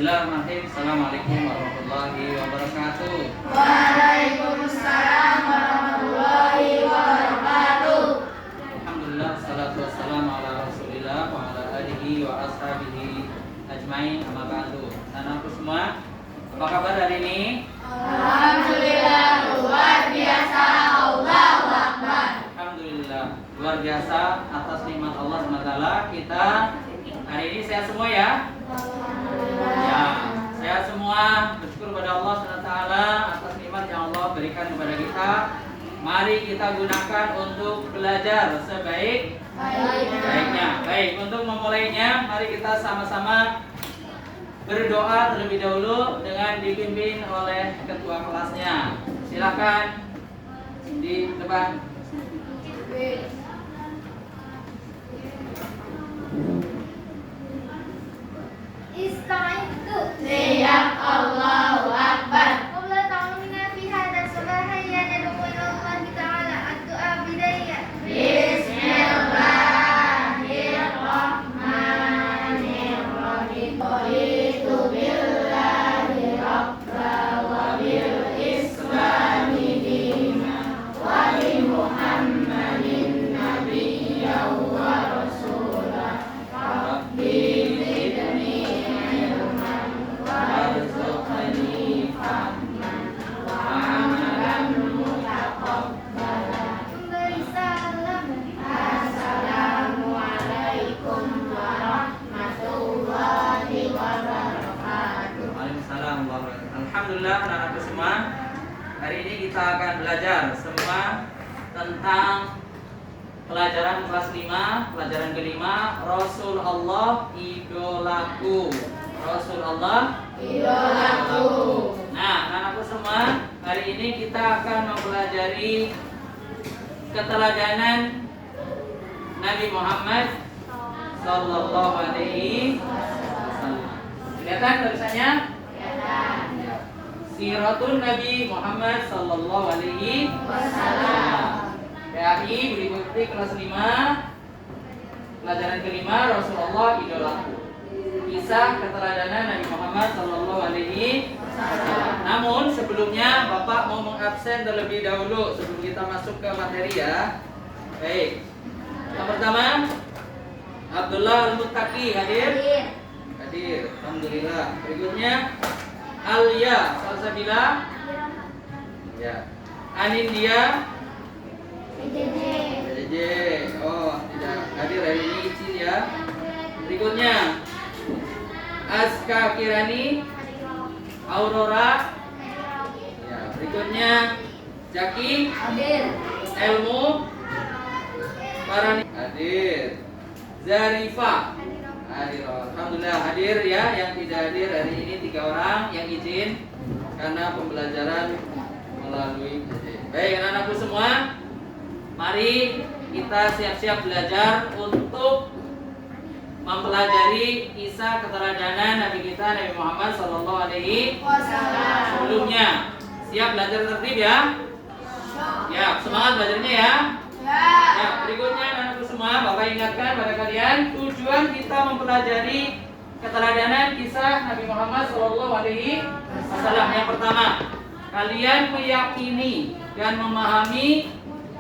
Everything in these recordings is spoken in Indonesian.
Bismillahirrahmanirrahim. Assalamualaikum warahmatullahi wabarakatuh. Waalaikumsalam warahmatullahi wabarakatuh. Alhamdulillah, salatu wassalamu ala rasulillah wa ala alihi wa ashabihi ajmain, amma ba'du. Anak-anakku semua, apa kabar hari ini? Alhamdulillah, luar biasa. Allahu Akbar. Alhamdulillah, luar biasa atas nikmat Allah SWT. Kita hari ini sehat semua ya? Ya, sehat semua. Bersyukur kepada Allah SWT atas nikmat yang Allah berikan kepada kita. Mari kita gunakan untuk belajar sebaik-baiknya. Baik, untuk memulainya, mari kita sama-sama berdoa terlebih dahulu dengan dipimpin oleh ketua kelasnya. Silakan di depan. Istaitu. Siap. Allahu Akbar. Qabla ta'amina fi hadha salah hayya nad'u ila Allah ta'ala ad-du'a bidaya. Bismillahirrahmanirrahim. Qalitu billahi rabba wa bil islami dina wa bi Muhammadin nabiyyan wa rasulah. Rabbi zidni ilman warzuqni fahman wa amalan mutaqabbalan. Assalamualaikum warahmatullahi wabarakatuh. Waalaikumsalam warahmatullahi wabarakatuh. Alhamdulillah, anak-anakku semua. Hari ini kita akan belajar semua tentang pelajaran kelas 5, pelajaran kelima, Rasul Allah idolaku. Rasul Allah Idolaku. Nah, anak-anakku semua, hari ini kita akan mempelajari keteladanan Nabi Muhammad Sallallahu Alaihi Wasallam. Kelihatan tulisannya? Siratun Nabi Muhammad Sallallahu Alaihi Wasallam. PAI berikuti kelas 5, pelajaran kelima, Rasulullah idolaku. Kisah keteladanan Nabi Muhammad Sallallahu Alaihi Wasallam. Namun sebelumnya Bapak mau mengabsen terlebih dahulu sebelum kita masuk ke materi ya. Baik. Yang pertama, Abdullah Al-Muttaqi hadir? Hadir. Alhamdulillah. Berikutnya Alia Salsabila. Ya. Anindya. JJ. Oh, tidak hadir hari ini, izin ya. Berikutnya Aska Kirani. Aurora. Ya, berikutnya Jaki. Elmu. Farani hadir. Zarifa hadir. Alhamdulillah hadir ya. Yang tidak hadir hari ini 3 orang yang izin karena pembelajaran melalui JJ. Baik, anak-anakku semua, mari kita siap-siap belajar untuk mempelajari kisah keteladanan Nabi kita Nabi Muhammad Sallallahu Alaihi Wasallam. Sebelumnya, siap belajar tertib ya? Ya, semangat belajarnya ya. Ya, berikutnya anak-anakku semua, Bapak ingatkan pada kalian tujuan kita mempelajari keteladanan kisah Nabi Muhammad Sallallahu Alaihi Wasallam. Yang pertama, kalian meyakini dan memahami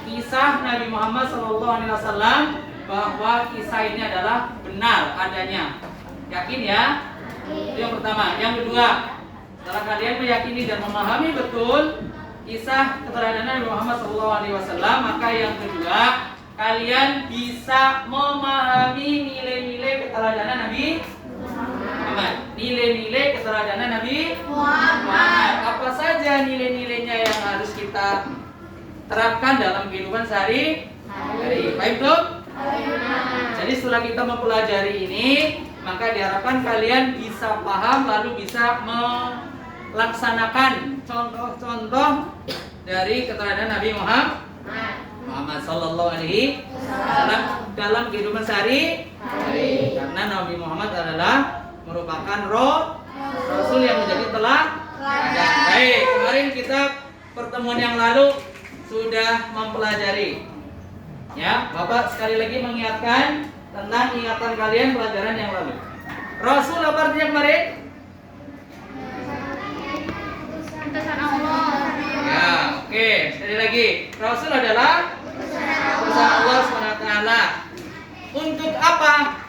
kisah Nabi Muhammad Sallallahu Alaihi Wasallam bahwa kisah ini adalah benar adanya. Yakin ya? Itu yang pertama. Yang kedua, setelah kalian meyakini dan memahami betul kisah keteladanan Nabi Muhammad SAW, maka yang kedua, kalian bisa memahami nilai-nilai keteladanan Nabi Muhammad. Nilai-nilai keteladanan Nabi Muhammad. Apa saja nilai-nilainya yang harus kita terapkan dalam kehidupan sehari-hari. Baik belum? Jadi setelah kita mempelajari ini, maka diharapkan kalian bisa paham lalu bisa melaksanakan contoh-contoh dari keteladanan Nabi Muhammad Sallallahu Alaihi Wasallam dalam kehidupan sehari-hari. Karena Nabi Muhammad adalah merupakan Rasul yang menjadi teladan. Baik, kemarin kita pertemuan yang lalu sudah mempelajari. Ya, Bapak sekali lagi mengingatkan tentang ingatan kalian pelajaran yang lalu. Rasul apa artinya kemarin? Rasul adalah utusan Allah SWT. Untuk apa?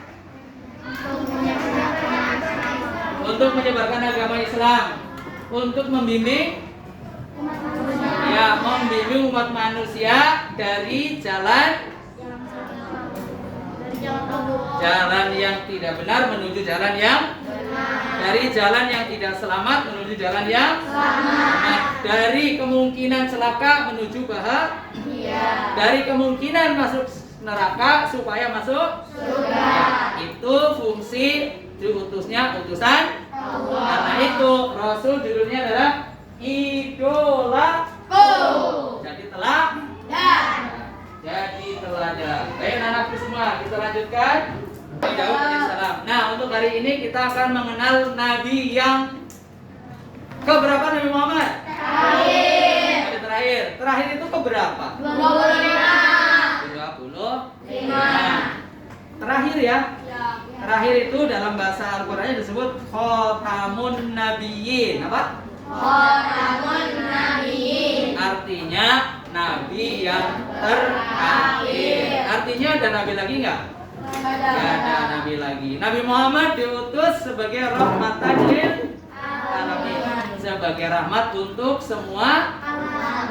Untuk menyebarkan agama Islam, untuk membimbing umat manusia dari jalan yang tidak benar menuju jalan yang dari jalan yang tidak selamat menuju jalan yang selamat, dari kemungkinan celaka menuju bahagia, dari kemungkinan masuk neraka supaya masuk surga. Itu fungsi diutusnya utusan Allah. Karena itu Rasul judulnya adalah idolaku. Jadi teladan. Baik anak-anakku semua, kita lanjutkan. Nabi Daud alaihissalam. Nah, untuk hari ini kita akan mengenal Nabi yang keberapa Nabi Muhammad? Nabi terakhir. Terakhir itu keberapa? 25. Terakhir ya? Terakhir itu dalam bahasa Al-Qur'annya disebut Khotamun Nabiyyin. Apa? Khotamun Nabiyyin. Artinya Nabi yang terakhir. Artinya ada Nabi lagi nggak? Nggak ada Nabi lagi. Nabi Muhammad diutus sebagai rahmatan lil alamin, sebagai rahmat untuk semua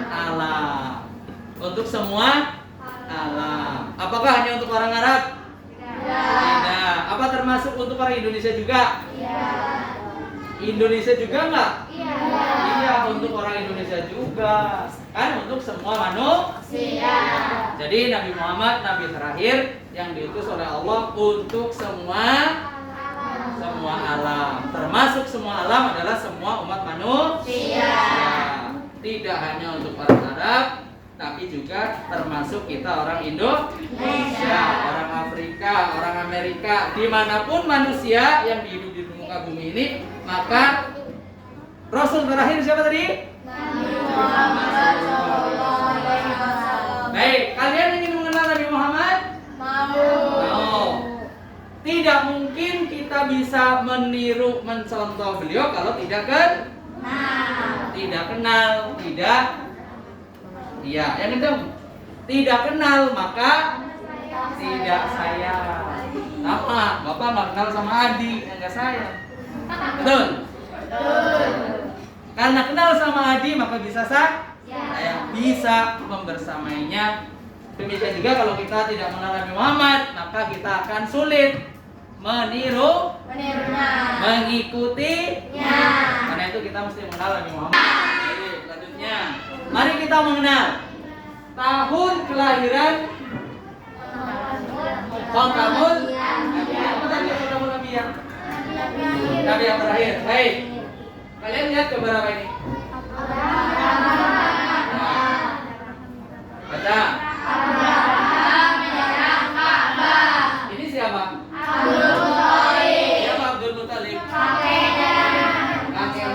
alam. Untuk semua alam. Apakah hanya untuk orang Arab? Tidak. Apa termasuk untuk orang Indonesia juga? Indonesia juga nggak? Iya, untuk orang Indonesia juga. Kan untuk semua manusia. Jadi Nabi Muhammad Nabi terakhir yang diutus oleh Allah untuk semua alam. Termasuk semua alam adalah semua umat manusia. Tidak hanya untuk orang Arab, tapi juga termasuk kita orang Indonesia, orang Afrika, orang Amerika, dimanapun manusia yang hidup di muka bumi ini. Maka Rasul terakhir siapa tadi? Nabi Muhammad SAW. Baik, kalian ingin mengenal Nabi Muhammad? Mau. Tidak mungkin kita bisa meniru, mencontoh beliau kalau tidak kenal, iya, yang itu tidak kenal maka tidak sayang. Sama, Bapak nggak kenal sama Adi, enggak sayang. Betul? Karena kenal sama Adi maka bisa sayang, bisa membersamainya. Demikian juga kalau kita tidak mengenal Nabi Muhammad, maka kita akan sulit menirunya, mengikutinya. Karena itu kita mesti mengenal Nabi Muhammad. Jadi, selanjutnya, mari kita mengenal tahun kelahiran Khotamun Nabi. Apa tadi Khotamun Nabi ya? Nabi yang terakhir. Baik. Kalian lihat ke berapa ini? Baca. Ini siapa? Siapa Abdul Muthalib? Kakeknya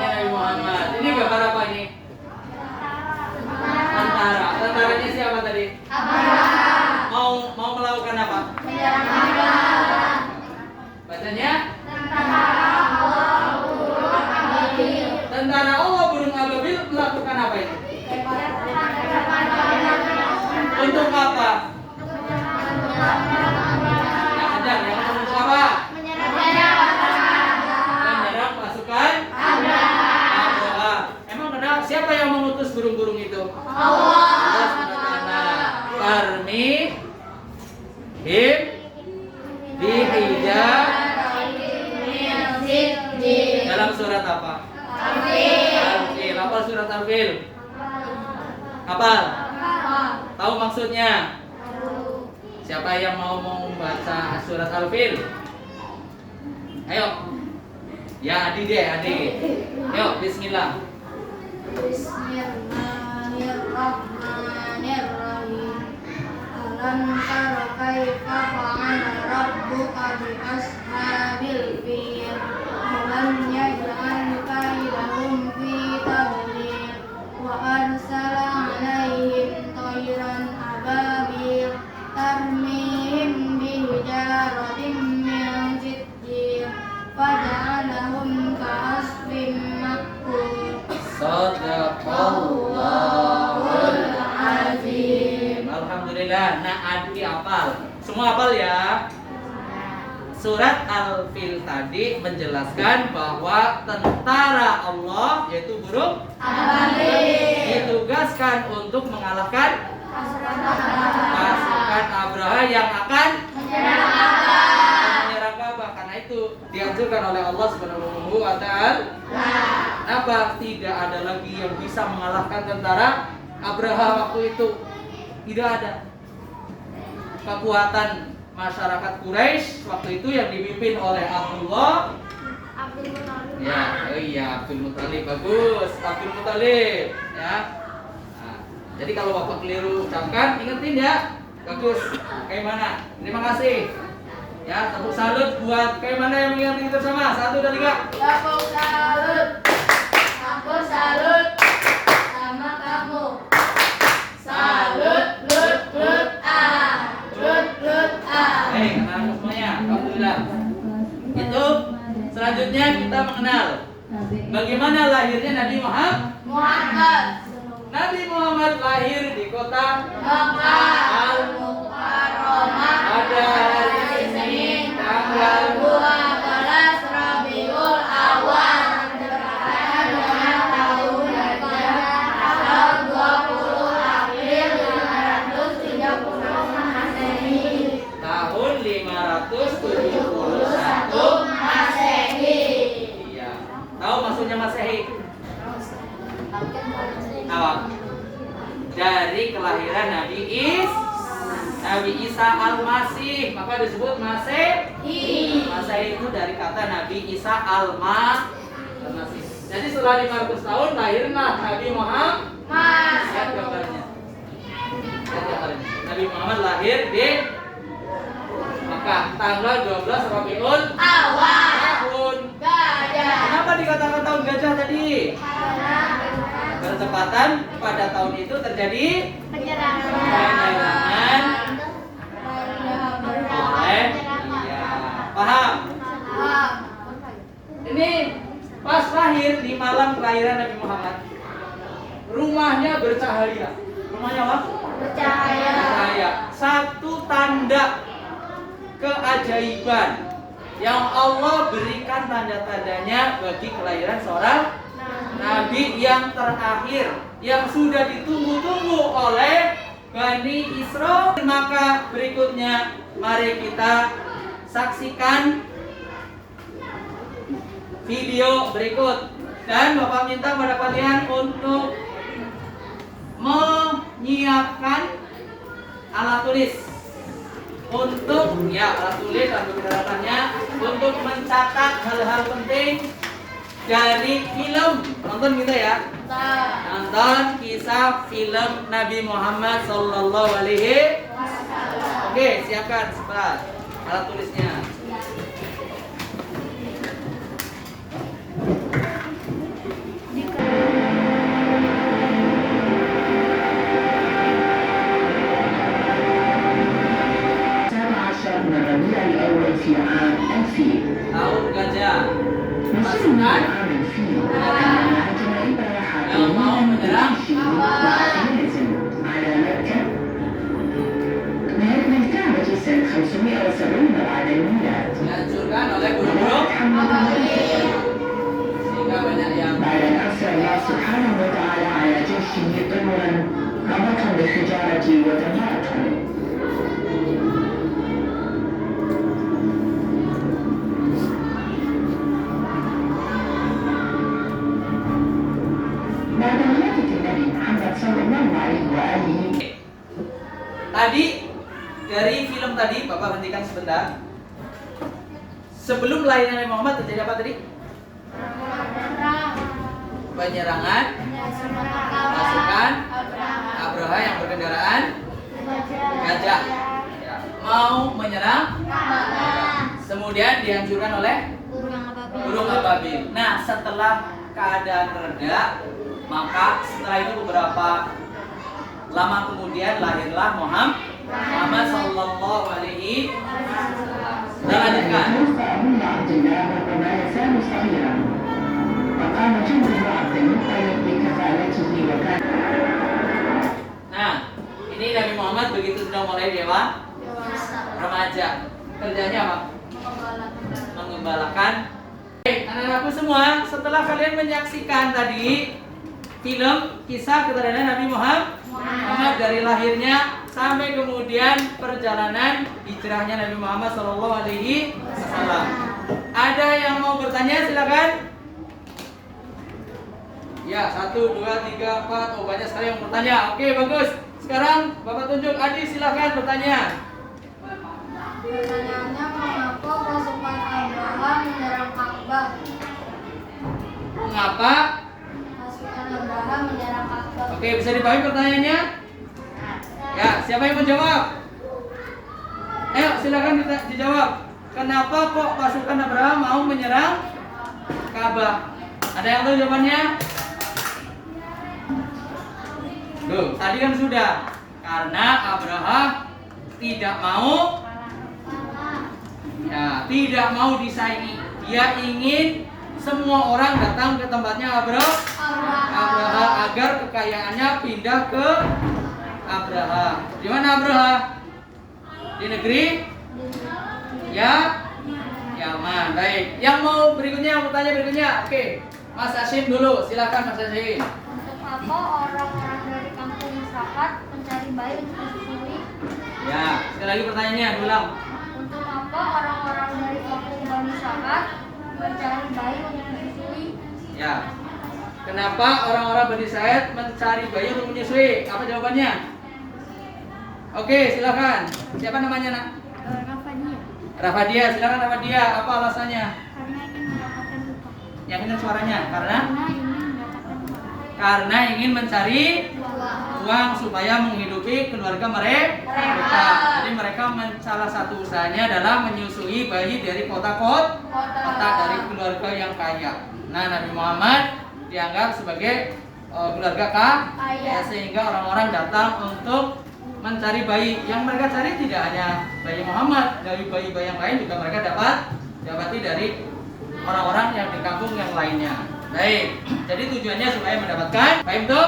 Nabi Muhammad. Ini gambar apa ini? Tentara. Tentaranya siapa tadi? Mau melakukan apa? Bacanya? Tentara Allah burung ababil melakukan apa itu? Untuk apa? Untuk apa? Menyerang pasukan Abraha. Emang kenal siapa yang mengutus burung-burung itu? Allah SWT. Tarmi him bihijab dalam surat apa? Al-Fil. Apa surat Al-Fil? Hafal? Tahu maksudnya? Siapa yang mau membaca surat Al-Fil? Ayo. Ya, Adi deh, Adi. Ayo, bismillah. Bismillahirrahmanirrahim. Alam tara kaifa fa'ala rabbuka bi ashabil fil. Alam yaj'al kaidahum fi tadlil wa arsala 'alaihim tayran ababil tarmihim bihijaratin min sijil faj'alahum ka'asfin ma'kul. Sadaqallahul azim. Semua hafal ya. Surat Al-Fil tadi menjelaskan bahwa tentara Allah yaitu burung ababil ditugaskan untuk mengalahkan pasukan Abraha yang akan menyerang Ka'bah. Karena itu dianjurkan oleh Allah Subhanahu wa Ta'ala. Apa? Tidak ada lagi yang bisa mengalahkan tentara Abraha waktu itu. Tidak ada. Kekuatan masyarakat Quraisy waktu itu yang dipimpin oleh Abdul Muthalib. Bagus, Abdul Muthalib ya. Nah, jadi kalau Bapak keliru ucapkan, ingetin ya. Bagus. Kayak mana? Terima kasih. Ya, tepuk salut buat kayak mana yang mengingat kita bersama. 1, 2, 3. Tepuk salut. Aku salut sama kamu. Salut, lut, lut, lut, lut, Hei, anak semuanya, alhamdulillah. Itu selanjutnya kita mengenal bagaimana lahirnya Nabi Muhammad. Nabi Muhammad lahir di kota Makkah Al-Mukarramah pada hari Senin tanggal 12 Rabiul Awal bertepatan dengan tahun tanggal 20 April 530 Masehi. tahun 571 Masehi. Iya. Tahu maksudnya Masehi? Awak. Dari kelahiran Nabi Isa Al-Masih, maka disebut Masehi. Masehi itu dari kata Nabi Isa Al-Masih. Jadi setelah 500 tahun lahirlah Nabi Muhammad. Lihat gambarnya. Nabi Muhammad lahir di Makkah tanggal 12 Rabiul Awal. tahun. Gajah. Kenapa dikatakan tahun gajah tadi? Bertepatan pada tahun itu terjadi penyerangan oleh paham? Ini pas lahir di malam kelahiran Nabi Muhammad, rumahnya bercahaya. Rumahnya apa? Bercahaya. Satu tanda keajaiban yang Allah berikan tanda-tandanya bagi kelahiran seorang Nabi yang terakhir yang sudah ditunggu-tunggu oleh Bani Israil. Maka berikutnya mari kita saksikan video berikut dan Bapak minta pada kalian untuk menyiapkan alat tulis untuk alat tulis dan persyaratannya untuk mencatat hal-hal penting dari film. Nonton kita ya. Nonton kisah film Nabi Muhammad sallallahu alaihi wasallam. Oke, siapkan cepat alat tulisnya. Tahun gajah. Pasukan yang mau menyerang dihancurkan oleh burung sehingga banyak yang tadi dari film tadi, Bapak hentikan sebentar. Sebelum lahirnya Nabi Muhammad terjadi apa tadi? Penyerangan pasukan Abraha yang berkendaraan gajah mau menyerang, kemudian dihancurkan oleh burung ababil. Nah, setelah keadaan reda, maka setelah itu beberapa lama kemudian lahirlah Muhammad sallallahu alaihi wasallam. Kita lanjutkan. Nah, ini Nabi Muhammad begitu sudah mulai dewasa, remaja. Kerjanya apa? Mengembalakan. Baik, anak-anakku semua, setelah kalian menyaksikan tadi film kisah keteladanan Nabi Muhammad dari lahirnya sampai kemudian perjalanan hijrahnya Nabi Muhammad SAW. Ada yang mau bertanya, silakan. Ya, 1, 2, 3, 4. Oh, banyak sekali yang bertanya. Oke, bagus. Sekarang Bapak tunjuk, Adi silakan bertanya. Pertanyaannya, mengapa pasukan Abraham menyerang Ka'bah? Mengapa? Pasukan Abraham menyerang Ka'bah. Oke, bisa dipahami pertanyaannya? Ya, siapa yang menjawab? Ayo, silakan dijawab. Kenapa kok pasukan Abraham mau menyerang Ka'bah? Ada yang tahu jawabannya? Loh, tadi kan sudah. Karena Abraham tidak mau disaingi. Dia ingin semua orang datang ke tempatnya Abraham agar kekayaannya pindah ke Abraham. Di mana Abraham? Di negeri Yaman. Baik. Yang mau berikutnya, yang bertanya berikutnya. Oke. Mas Hashim dulu. Silakan Mas Hashim. Untuk apa orang-orang dari kampung Sakat mencari bayi untuk disusui? Ya, sekali lagi pertanyaannya, diulang. Untuk apa orang-orang dari kampung Bani Sakat mencari bayi untuk disusui? Ya. Kenapa orang-orang Bani Sa'id mencari bayi untuk menyusui? Apa jawabannya? Oke, silakan. Siapa namanya, Nak? Rafadia. Rafadia, silakan Rafadia. Apa alasannya? Karena ingin mendapatkan upah. Yang ini suaranya. Karena ingin mendapatkan upah. Karena ingin mencari Uang. uang supaya menghidupi keluarga mereka. Jadi mereka salah satu usahanya adalah menyusui bayi dari kota dari keluarga yang kaya. Nah, Nabi Muhammad dianggap sebagai keluarga kaya, sehingga orang-orang datang untuk mencari bayi. Yang mereka cari tidak hanya bayi Muhammad, dari bayi-bayi yang lain juga mereka dapati dari orang-orang yang di kampung yang lainnya. Baik, jadi tujuannya supaya mendapatkan. Baik, betul?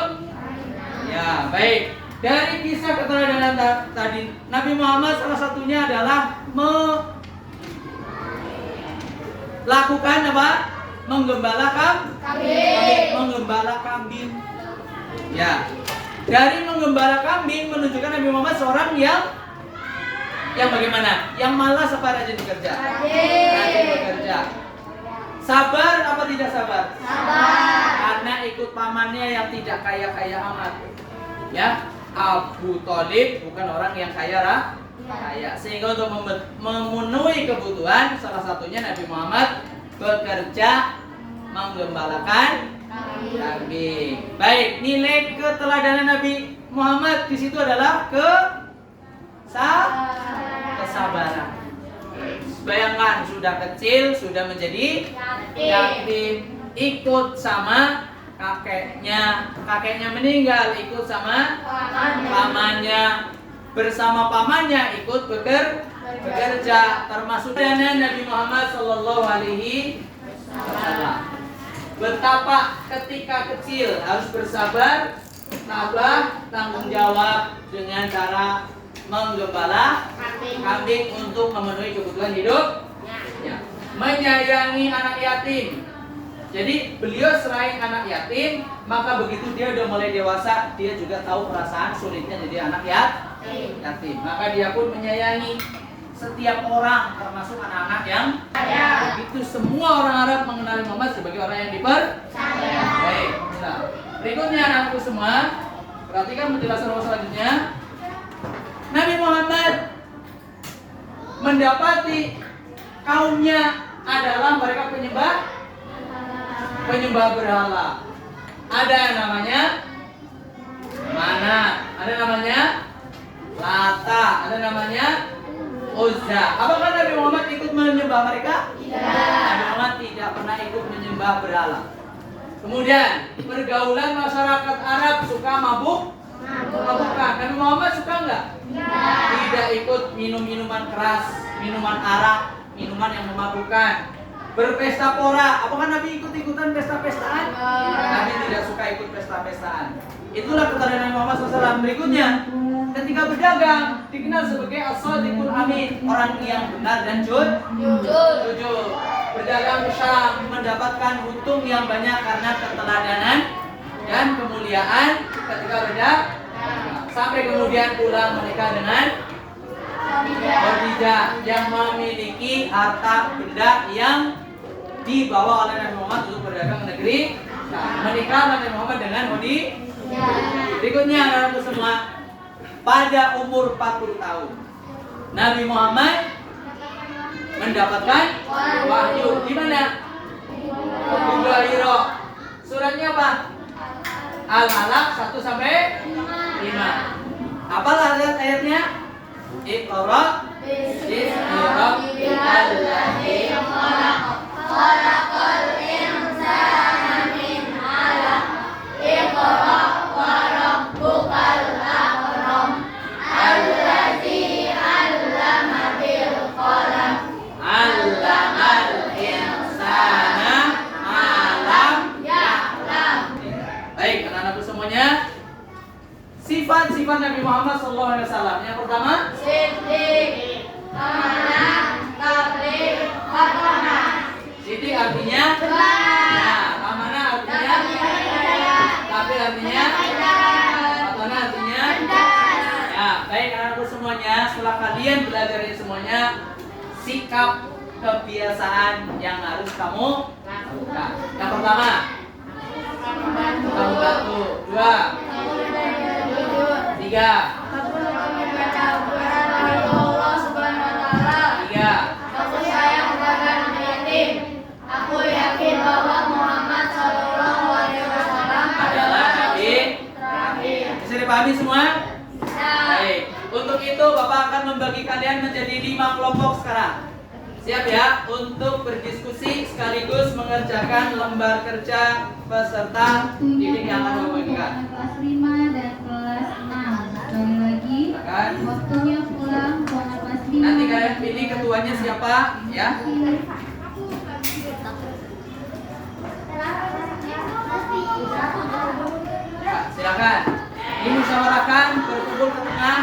Ya, baik. Dari kisah keteladanan tadi, Nabi Muhammad salah satunya adalah melakukan apa? Menggembala kambing. Ya. Dari menggembala kambing menunjukkan Nabi Muhammad seorang yang bagaimana? Yang malas apa rajin bekerja? Rajin bekerja. Sabar apa tidak sabar? Sabar. Karena ikut pamannya yang tidak kaya-kaya amat. Ya, Abu Thalib bukan orang yang kaya. Sehingga untuk memenuhi kebutuhan, salah satunya Nabi Muhammad bekerja mengembalakan kambing. Baik, nilai keteladanan Nabi Muhammad di situ adalah kesabaran. Bayangkan, sudah kecil sudah menjadi yatim, ikut sama kakeknya meninggal, ikut sama pamannya, bersama pamannya ikut bekerja, termasuk dana Nabi Muhammad Sallallahu Alaihi Wasallam. Betapa ketika kecil harus bersabar, tabah, tanggung jawab dengan cara menggembala kambing untuk memenuhi kebutuhan hidup, menyayangi anak yatim. Jadi beliau selain anak yatim, maka begitu dia udah mulai dewasa, dia juga tahu perasaan sulitnya jadi anak yatim. Maka dia pun menyayangi setiap orang, termasuk anak-anak yang begitu. Semua orang Arab mengenali Muhammad sebagai orang yang dipercaya. Baik, berikutnya anakku semua, perhatikan penjelasan selanjutnya. Nabi Muhammad mendapati kaumnya adalah mereka penyembah berhala. Ada yang namanya Manat, ada namanya Lata, ada namanya Uzza. Apakah Nabi Muhammad ikut menyembah mereka? Tidak. Nabi Muhammad tidak pernah ikut menyembah berhala. Kemudian pergaulan masyarakat Arab suka mabukan. Nabi Muhammad suka enggak? Tidak ikut minuman keras, minuman arak, minuman yang memabukkan. Berpesta pora, apakah Nabi ikut-ikutan pesta-pestaan? Nabi tidak suka ikut pesta-pestaan. Itulah keteladanan Muhammad SAW. Berikutnya, ketika berdagang dikenal sebagai as-shadiqul amin, orang yang benar dan jujur. Berdagang ke Syam mendapatkan untung yang banyak karena keteladanan dan kemuliaan ketika berdagang. Sampai kemudian pulang menikah dengan Khadijah yang memiliki harta benda yang dibawa oleh Nabi Muhammad untuk berdagang ke negeri. Menikah Nabi Muhammad dengan Khadijah. Berikutnya anak-anakku semua, pada umur 40 tahun Nabi Muhammad mendapatkan wahyu. Di mana? Di Gua Hira. Suratnya apa? Al-Alaq 1 sampai 5. Apalah ayat-ayatnya? Iqra bismi rabbikal ladzi khalaq. Khalaqal insana min 'alaq. Iqra wa rabbukal akram. Alladzi 'allama bil qalam. 'Allamal insana ma lam ya'lam. Baik, anak-anakku semuanya. Sifat-sifat Nabi Muhammad SAW. Yang pertama, siddiq, amanah, tabligh, khatamah. Siddiq artinya benar, amanah artinya tabligh artinya khatamah artinya ya. Baik anak-anakku semuanya, setelah kalian belajar ini semuanya, sikap kebiasaan yang harus kamu lakukan. Yang pertama, kamu bantu. 2, 3, Aku membaca Al-Quran dari Allah Subhanahu wa Ta'ala. 3, Aku sayang kepada anak yatim. Aku yakin bahwa Muhammad Sallallahu Alaihi Wasallam adalah Nabi terakhir. Bisa dipahami semua? Ya. Baik. Untuk itu Bapak akan membagi kalian menjadi 5 kelompok sekarang. Siap ya? Untuk berdiskusi sekaligus mengerjakan lembar kerja peserta didik yang akan Bapak bagikan. Kelas 5 dan kelas 6. Sekali lagi, Silakan. waktunya pulang kelas 5. Nanti kalian pilih ketuanya siapa ya? Ya, silakan. Dimusyawarahkan berkumpul ke tengah,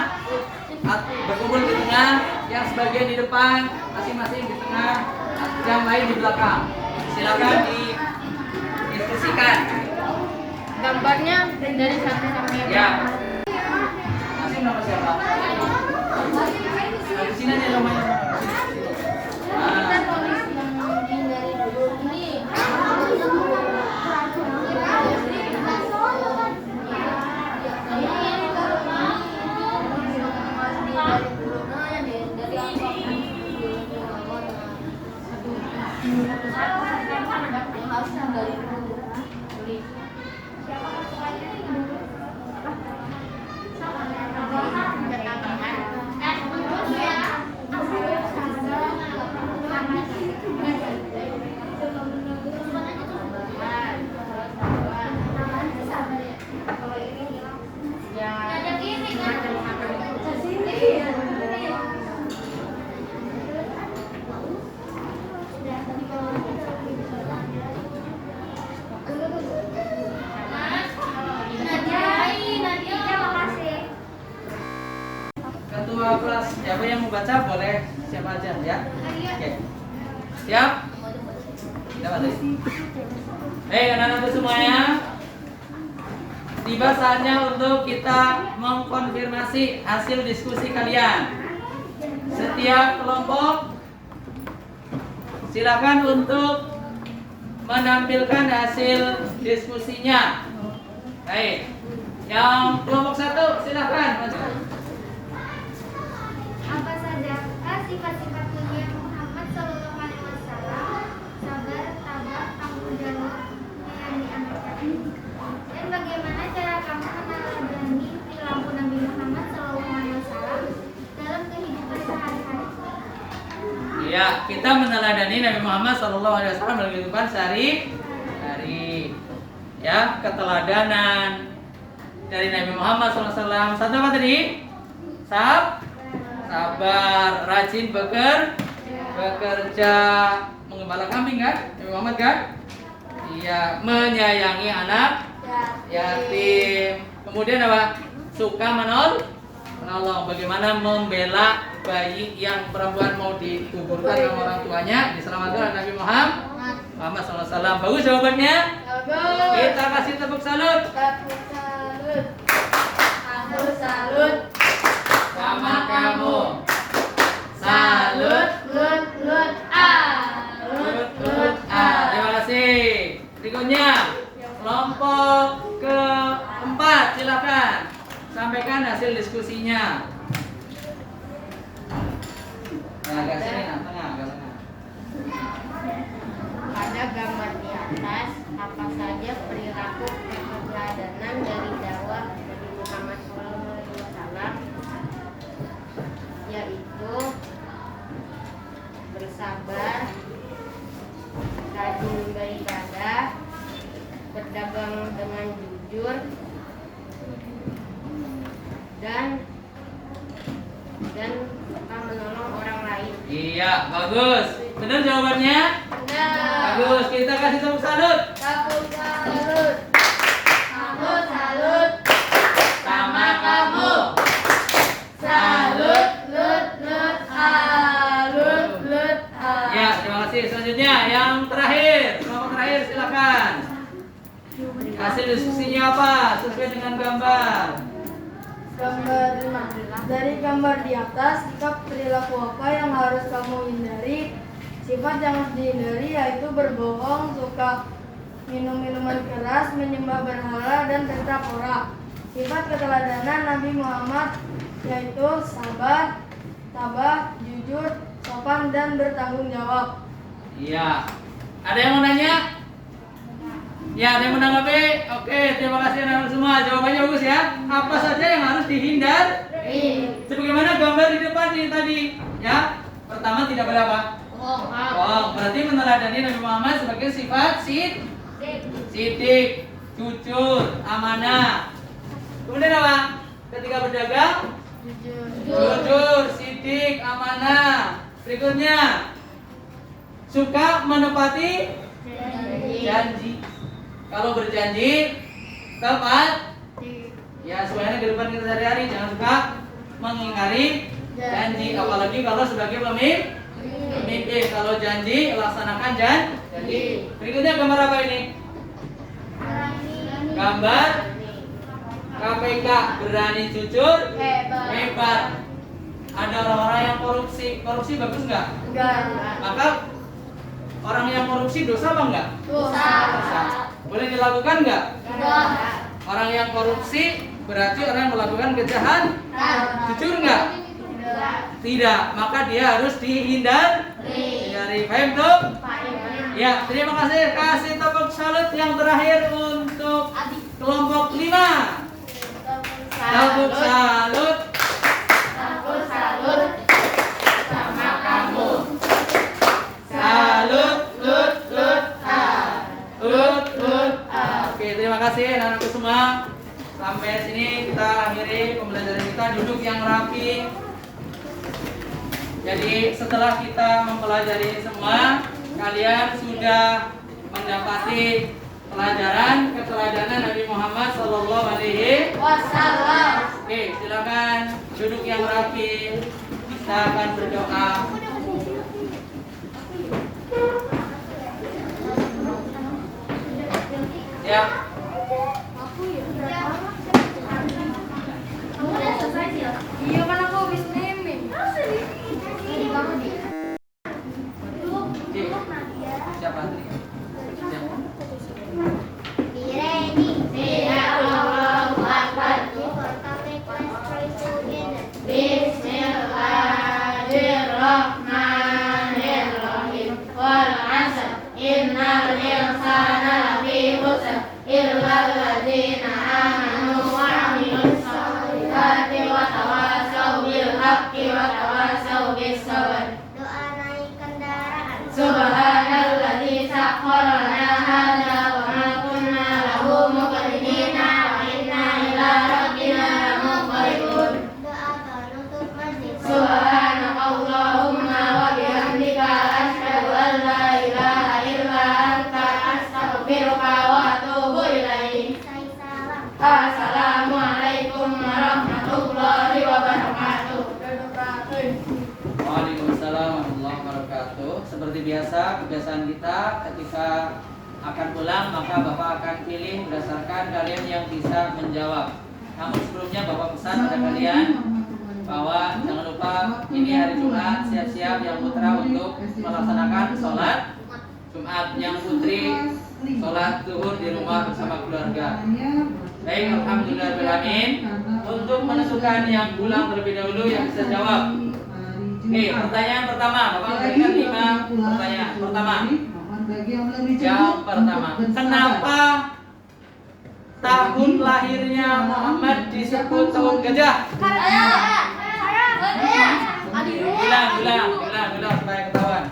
yang sebagian di depan, masing-masing di tengah, yang lain di belakang. Silakan didiskusikan. Gambarnya dari 1 sampai 5. Ya. Masih nama siapa? Nah, di sini aja namanya. Kita tulis yang dari dulu ini. Ketua kelas, siapa yang mau baca boleh siapa aja ya. Oke. Siap? Siapa tadi? Hei anak-anakku semuanya, tiba saatnya untuk kita mengkonfirmasi hasil diskusi kalian. Setiap kelompok silakan untuk menampilkan hasil diskusinya. Baik. Yang kelompok 1 silakan. Apa sajakah sifat-sifat mulia Muhammad Sallallahu Alaihi Wasallam? Sabar, tabah, tanggung jawab, menyayangi anak yatim. Dan bagaimana cara kamu meneladani perilaku Nabi Muhammad Sallallahu Alaihi Wasallam dalam kehidupan sehari-hari? Ya, kita meneladani Nabi Muhammad SAW dalam kehidupan sehari-hari. Ya, keteladanan dari Nabi Muhammad SAW. Satu apa tadi? Sabar, rajin bekerja, mengembala kambing kan? Nabi Muhammad kan? Iya, menyayangi anak yatim. Kemudian apa? Suka menolong. Bagaimana membela bayi yang perempuan mau dikuburkan sama orang tuanya, diselamatkan oleh Nabi Muhammad SAW. Bagus jawabannya. Kita kasih tepuk salut. Salut. Sama kamu. Salut. Lut. Terima kasih. Berikutnya kelompok keempat, silakan sampaikan hasil diskusinya. Nah, agak sini, tengah. Pada gambar di atas, apa saja perilaku keteladanan dari dakwah Nabi Muhammad SAW, yaitu bersabar, rajin beribadah, berdagang dengan jujur, dan suka menolong orang lain. Iya, bagus. Benar jawabannya? Bagus. Kita kasih tepuk salut. Salut. Sama kamu. Salut. Ya, terima kasih. Selanjutnya yang terakhir, kelompok terakhir silakan. Hasil diskusinya apa? Sesuai dengan gambar. Dari gambar di atas, sikap perilaku apa yang harus kamu hindari? Sifat yang harus dihindari yaitu berbohong, suka minum minuman keras, menyembah berhala, dan bertapora. Sifat keteladanan Nabi Muhammad yaitu sabar, tabah, jujur, sopan, dan bertanggung jawab. Iya. Ada yang mau nanya? Ya, ada yang menanggapi? Oke, terima kasih anak-anak semua. Jawabannya bagus ya. Apa saja yang harus dihindari? Sebagaimana gambar di depan ini tadi, ya. Pertama tidak boleh apa? Bohong. Berarti meneladani Nabi Muhammad sebagai sifat sidik, jujur, amanah. Kemudian apa? Ketika berdagang, jujur, sidik, amanah. Berikutnya, suka menepati janji. Kalau berjanji tepat, ya semuanya ke depan kita sehari-hari. Jangan suka mengingkari janji, apalagi kalau sebagai pemimpin. Kalau janji laksanakan janji. Berikutnya gambar apa ini? Gambar KPK, berani, jujur, hebat. Ada orang-orang yang korupsi bagus nggak? Enggak. Maka orang yang korupsi dosa apa enggak? Dosa. Boleh dilakukan nggak? Enggak. Orang yang korupsi berarti orang yang melakukan kejahatan. Jujur nggak? Tidak. Maka dia harus dihindari. Paham tuh? Ya, terima kasih. Kasih tepuk salut yang terakhir untuk kelompok 5. Tepuk salut. Sama kamu. Salut. Oke, terima kasih anak-anakku semua. Sampai sini kita akhiri pembelajaran kita. Duduk yang rapi. Jadi setelah kita mempelajari semua, kalian sudah mendapati pelajaran keteladanan Nabi Muhammad SAW. Oke, silakan duduk yang rapi. Kita akan berdoa. Ya. Iya kan aku habis neming. Siapa? Bismillahirrahmanirrahim. Wal 'asr. Innal insana lafi khusr. Illa alladziina aamanu wa 'amilus shalihati wa tawassaw bil haqqi wa tawassaw bis sabr. Doa naik kendaraan. Subhanalladzi sakhkhara lana hadza wa ma kunna lahu muqrinina wa inna ila rabbina lamunqalibun. Doa penutup masjid. Subhanakallahumma wa bihamdika asyhadu an la ilaha illa anta astaghfiruka wa atubu ilaik. Salam. kebiasaan kita ketika akan pulang maka Bapak akan pilih berdasarkan kalian yang bisa menjawab. Namun sebelumnya Bapak pesan pada kalian bahwa jangan lupa ini hari Jumat, siap-siap yang putra untuk melaksanakan sholat Jumat, yang putri sholat zuhur di rumah bersama keluarga. Baik, alhamdulillahirrahmanirrahim. Untuk menentukan yang pulang terlebih dahulu yang bisa jawab. Oke, pertanyaan pertama, Bapak berikan 5 pertanyaan. Pertama, yang pertama, kenapa tahun lahirnya Muhammad disebut tahun gajah? Bilang supaya ketahuan.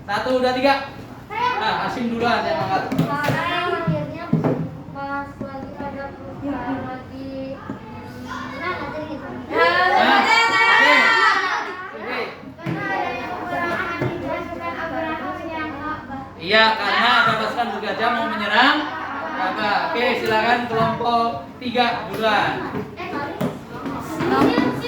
1, 2, 3. Nah, Hasim duluan yang angkat. Karena lahirnya pas lagi ada perubahan lagi. Nah, nanti gitu. Karena adanya peperangan di pasukan Abraham yang Iya, karena ada pasukan bergajah mau menyerang Ka'bah. Oke, silakan kelompok 3 duluan. sorry.